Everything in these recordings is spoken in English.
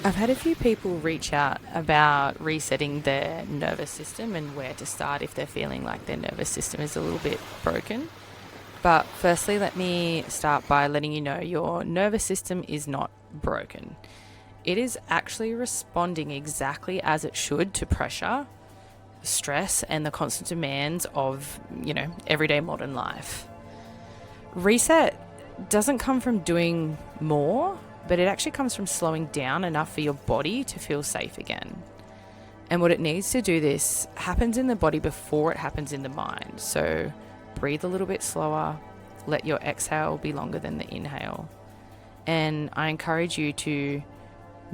I've had a few people reach out about resetting their nervous system and where to start if they're feeling like their nervous system is a little bit broken. But firstly, let me start by letting you know your nervous system is not broken. It is actually responding exactly as it should to pressure, stress, and the constant demands of, everyday modern life. Reset doesn't come from doing more, but it actually comes from slowing down enough for your body to feel safe again. And what it needs to do this happens in the body before it happens in the mind. So breathe a little bit slower, let your exhale be longer than the inhale. And I encourage you to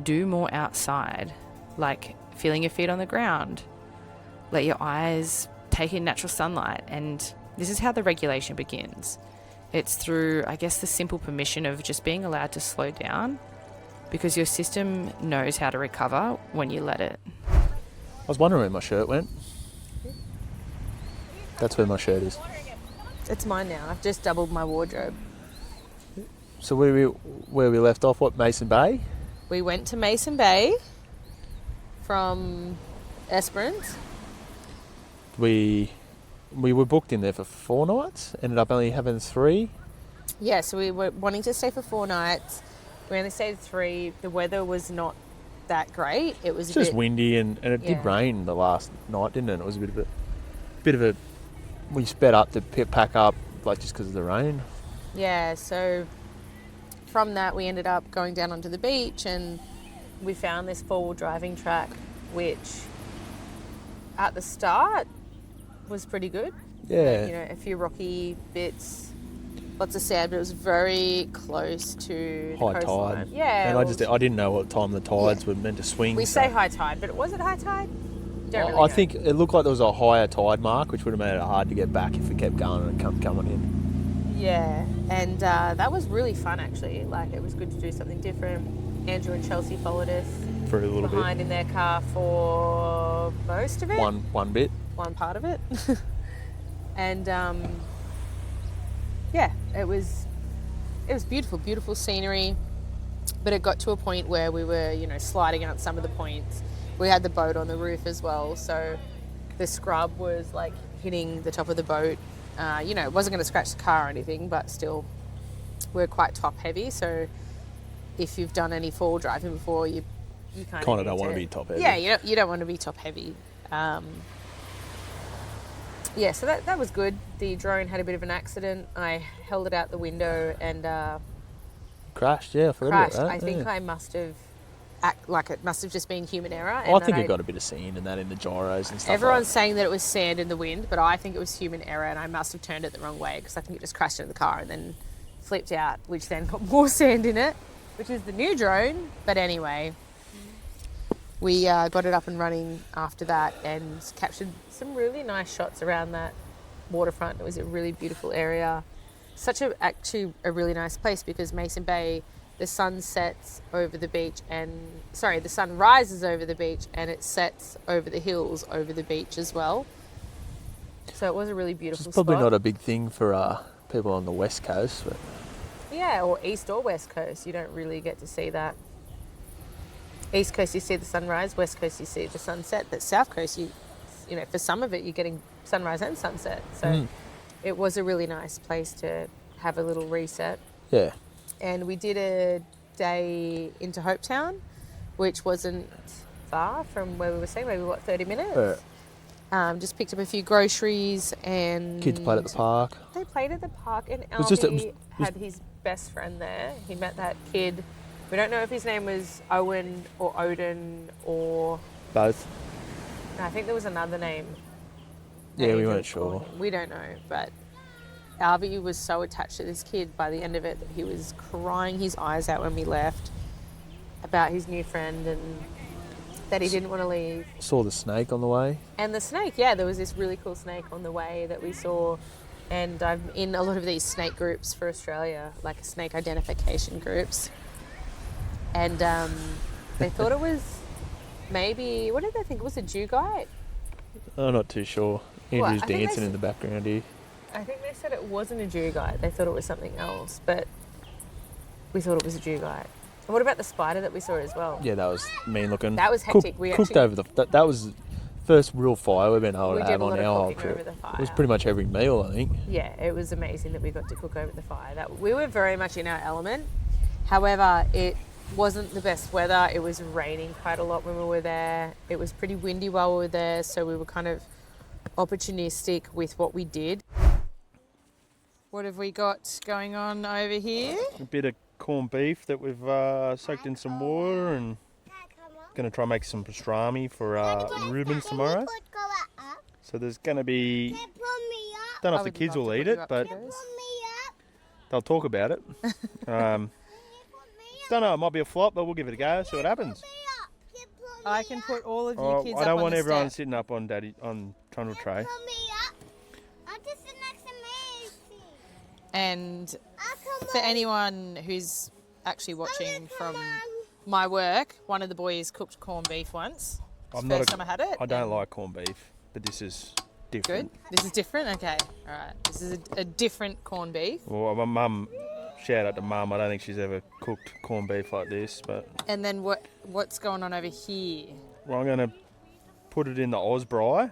do more outside, like feeling your feet on the ground. Let your eyes take in natural sunlight. And this is how the regulation begins. It's through, I guess, the simple permission of just being allowed to slow down, because your system knows how to recover when you let it. I was wondering where my shirt went. That's where my shirt is. It's mine now. I've just doubled my wardrobe. So where we left off, what, Mason Bay? We went to Mason Bay from Esperance. We were booked in there for 4 nights, ended up only having 3. Yeah, so we were wanting to stay for 4 nights. We only stayed 3. The weather was not that great. It was just windy and it did rain the last night, didn't it? It was a bit of a we sped up to pack up, like, just because of the rain. Yeah, so from that we ended up going down onto the beach and we found this 4-wheel driving track, which at the start was pretty good. Yeah. A few rocky bits, lots of sand, but it was very close to the high coastline. tide. Yeah. And I didn't know what time the tides were meant to swing. We say high tide, but was it high tide? I think it looked like there was a higher tide mark, which would have made it hard to get back if it kept going and coming in. Yeah, and that was really fun actually. Like, it was good to do something different. Andrew and Chelsea followed us for a little behind bit in their car for most of it. One part of it. And it was beautiful scenery, but it got to a point where we were sliding out some of the points. We had the boat on the roof as well, so the scrub was like hitting the top of the boat. It wasn't going to scratch the car or anything, but still we're quite top heavy, so if you've done any 4-wheel driving before, you kind of don't want to be top heavy. Yeah, you don't want to be top heavy. So that was good. The drone had a bit of an accident. I held it out the window and crashed. Yeah, I forgot crashed. about that. I think I must have it must have just been human error. I think it got a bit of sand in that in the gyros and stuff. Everyone's saying that it was sand in the wind, but I think it was human error, and I must have turned it the wrong way because I think it just crashed into the car and then flipped out, which then got more sand in it, which is the new drone. But anyway, we got it up and running after that and captured some really nice shots around that waterfront. It was a really beautiful area. Actually a really nice place because Mason Bay, the sun sets over the beach the sun rises over the beach and it sets over the hills over the beach as well. So it was a really beautiful spot. It's probably not a big thing for people on the west coast. But... Yeah, or east or west coast. You don't really get to see that. East coast you see the sunrise, west coast you see the sunset, but south coast for some of it you're getting sunrise and sunset. So it was a really nice place to have a little reset. Yeah. And we did a day into Hopetown, which wasn't far from where we were staying, maybe 30 minutes. Just picked up a few groceries and... Kids played at the park. They played at the park and Albie had his best friend there. He met that kid. We don't know if his name was Owen or Odin or... Both. No, I think there was another name. Yeah, we weren't sure. We don't know, but Albie was so attached to this kid by the end of it that he was crying his eyes out when we left about his new friend and that he didn't want to leave. Saw the snake on the way. And the snake, yeah, there was this really cool snake on the way that we saw. And I'm in a lot of these snake groups for Australia, like snake identification groups. And they thought it was maybe, what did they think? Was it dugite? I'm not too sure. Andrew's dancing in the background here. I think they said it wasn't a dugite. They thought it was something else, but we thought it was a dugite. And what about the spider that we saw as well? Yeah, that was mean looking. That was hectic. Cooked over the... That was the first real fire we've been able to have on our whole trip. Over the fire. It was pretty much every meal, I think. Yeah, it was amazing that we got to cook over the fire. We were very much in our element. However, it wasn't the best weather. It was raining quite a lot when we were there. It was pretty windy while we were there, so we were kind of opportunistic with what we did. What have we got going on over here? A bit of corned beef that we've soaked in some water, and going to try and make some pastrami for Reuben tomorrow. So there's going to be... Don't know if the kids will eat it, but they'll talk about it. Don't know, it might be a flop, but we'll give it a go, see what happens. I can put all of you kids up on the I don't want everyone step. sitting up on trying to tray. And for anyone who's actually watching from my work, one of the boys cooked corned beef once. It's the first time I had it. I don't like corned beef, but this is different. Good. This is different? Okay. All right. This is a different corned beef. Well, my mum, shout out to mum, I don't think she's ever cooked corned beef like this. But And then what's going on over here? Well, I'm going to put it in the Osbry.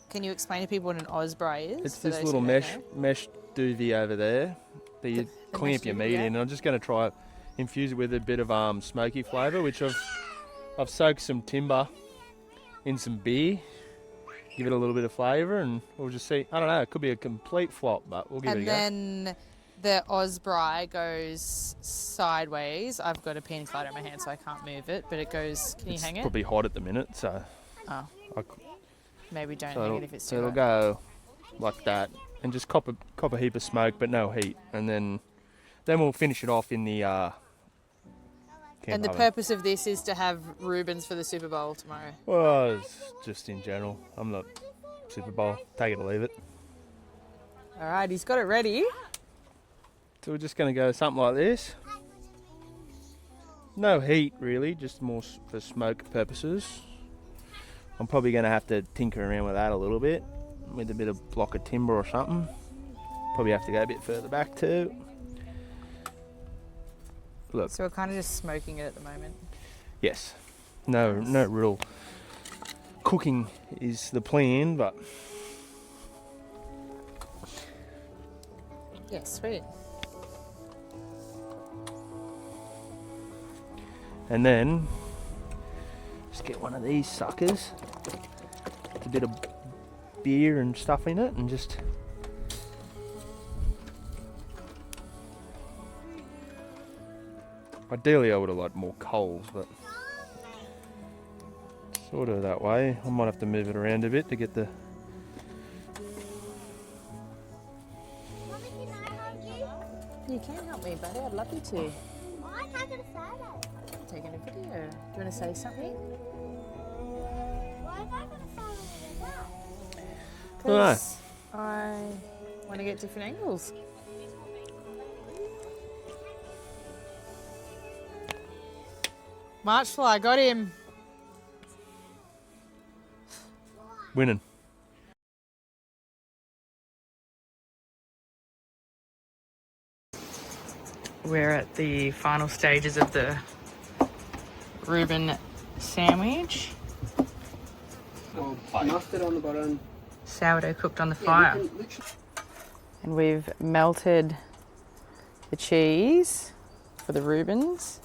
Can you explain to people what an Osbry is? It's this little mesh doovie over there that you clean up your meat in. And I'm just going to try infuse it with a bit of smoky flavour, which I've soaked some timber in some beer. Give it a little bit of flavour, and we'll just see. I don't know, it could be a complete flop, but we'll give it a go. And then the Osbry goes sideways. I've got a pina colada in my hand, so I can't move it, but it goes... Can you hang it? It's probably hot at the minute, so... Oh. Maybe don't so hang it if it's too it'll hot. go like that, and just cop a heap of smoke, but no heat, and then we'll finish it off in the And the purpose of this is to have Reubens for the Super Bowl tomorrow. Well, it's just in general. I'm not Super Bowl. Take it or leave it. All right, he's got it ready. So we're just going to go something like this. No heat, really, just more for smoke purposes. I'm probably going to have to tinker around with that a little bit, with a bit of block of timber or something. Probably have to go a bit further back too. Look. So we're kind of just smoking it at the moment. Yes. No real cooking is the plan, but... Yeah, sweet. And then just get one of these suckers with a bit of beer and stuff in it, and just ideally I would have liked more coals, but sort of that way. I might have to move it around a bit to get the... You can help me, buddy. I'd love you to. Taking a video. Do you want to say something? Because I want to get different angles. Marchfly, got him. Winning. We're at the final stages of the Reuben sandwich. Mustard on the bottom. Sourdough cooked on the fire. And we've melted the cheese for the Reubens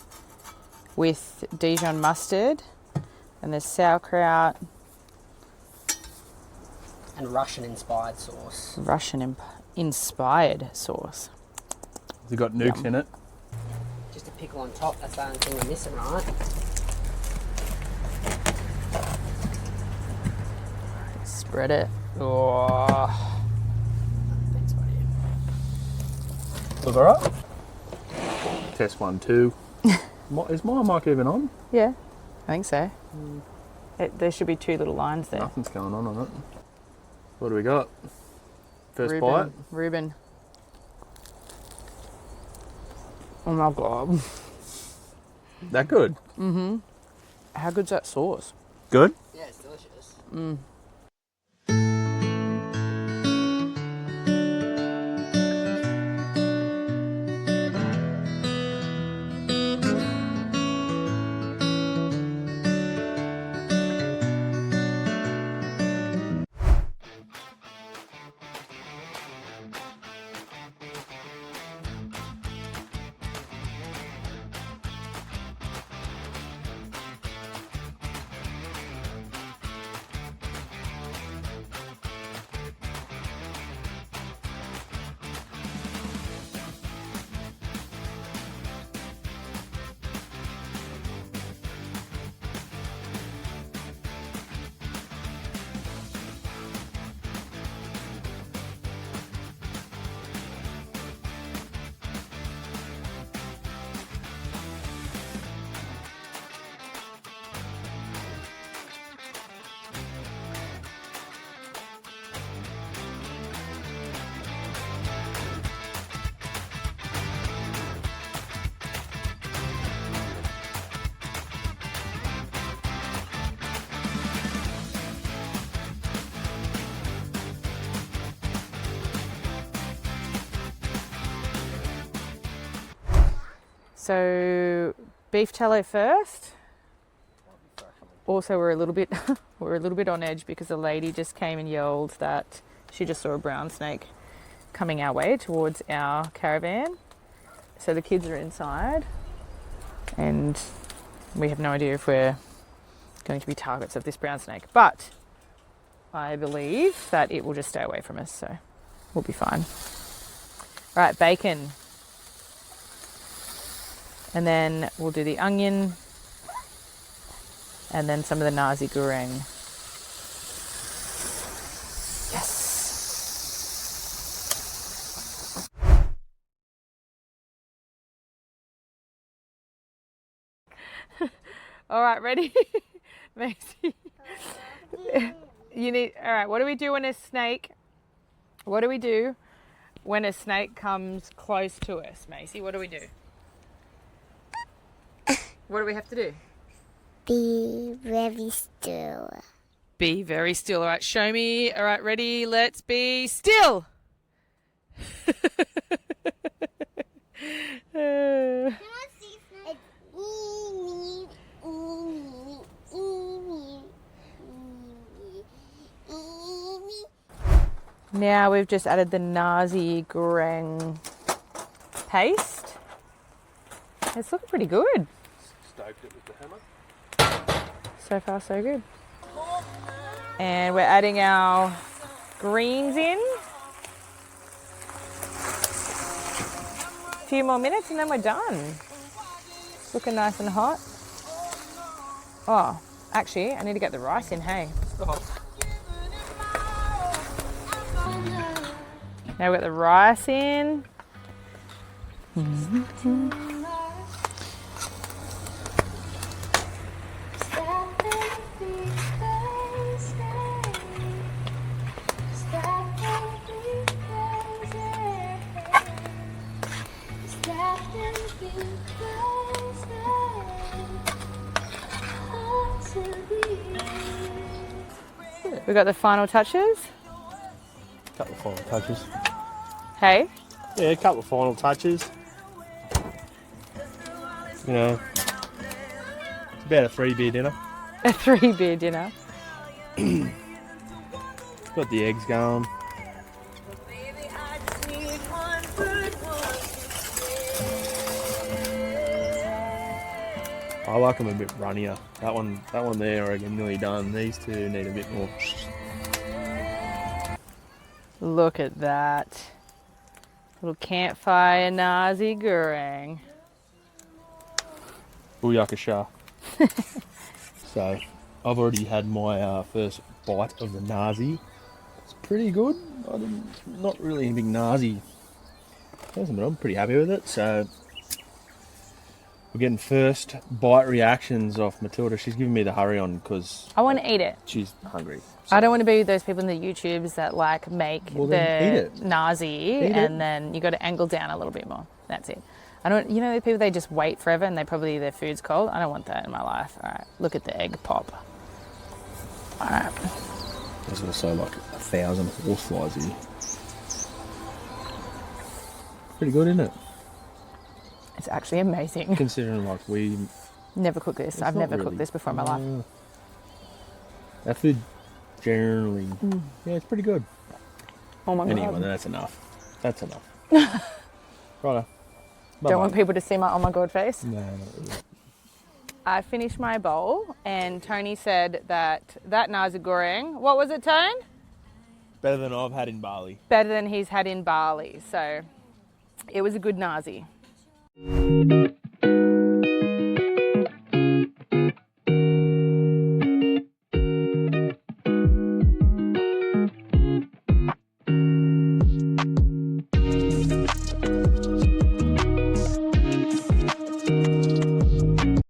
with Dijon mustard, and there's sauerkraut. And Russian-inspired sauce. Russian-inspired sauce. Has it got nukes in it? Just a pickle on top, that's the only thing we're missing, right? Spread it. Oh. Thanks, buddy. Look alright? Test 1, 2. Is my mic even on? Yeah, I think so. There should be 2 little lines there. Nothing's going on it. What do we got? First bite? Reuben. Oh my god. That good? Mm-hmm. How good's that sauce? Good? Yeah, it's delicious. Mm. So beef tallow first. Also, we're a little bit on edge because the lady just came and yelled that she just saw a brown snake coming our way towards our caravan. So the kids are inside and we have no idea if we're going to be targets of this brown snake, but I believe that it will just stay away from us, so we'll be fine. All right, bacon. And then we'll do the onion and then some of the Nasi goreng. Yes. All right, ready? Macy. You need, all right, what do we do when a snake, what do we do when a snake comes close to us, Macy? What do we do? What do we have to do? Be very still. Be very still. All right, show me. All right, ready? Let's be still. Now we've just added the Nasi goreng paste. It's looking pretty good. Stoked it with the hammer. So far, so good. And we're adding our greens in. A few more minutes and then we're done. It's looking nice and hot. Oh, actually, I need to get the rice in, hey. Oh. Now we've got the rice in. We got the final touches. Couple of final touches. Hey, Yeah, a couple of final touches. You know, it's about a 3-beer dinner. a 3-beer dinner. Got the eggs going. I like them a bit runnier. That one there, I reckon, nearly done. These two need a bit more. Look at that. Little campfire Nasi goreng. Booyakasha. So, I've already had my first bite of the Nasi. It's pretty good. I'm not really a big Nasi person, but I'm pretty happy with it. So, we're getting first bite reactions off Matilda. She's giving me the hurry on because I want to eat it. she's hungry. I don't want to be those people in the YouTubes that like make Well, then eat the it. Nasi Eat and it. then you got to angle down a little bit more. That's it. I don't, you know, the people they just wait forever and their food's cold. I don't want that in my life. All right, look at the egg pop. All right. There's also like 1,000 horseflies here. Pretty good, isn't it? It's actually amazing. Considering like we Never cooked this. I've not never really- cooked this before in my life. Our food generally, yeah, it's pretty good. Oh my Anyway, god. that's enough. That's enough. Righto. Don't want people to see my oh my god face. No, not really. I finished my bowl and Tony said that Nasi goreng, what was it, Tone? Better than I've had in Bali. Better than he's had in Bali. So it was a good Nasi.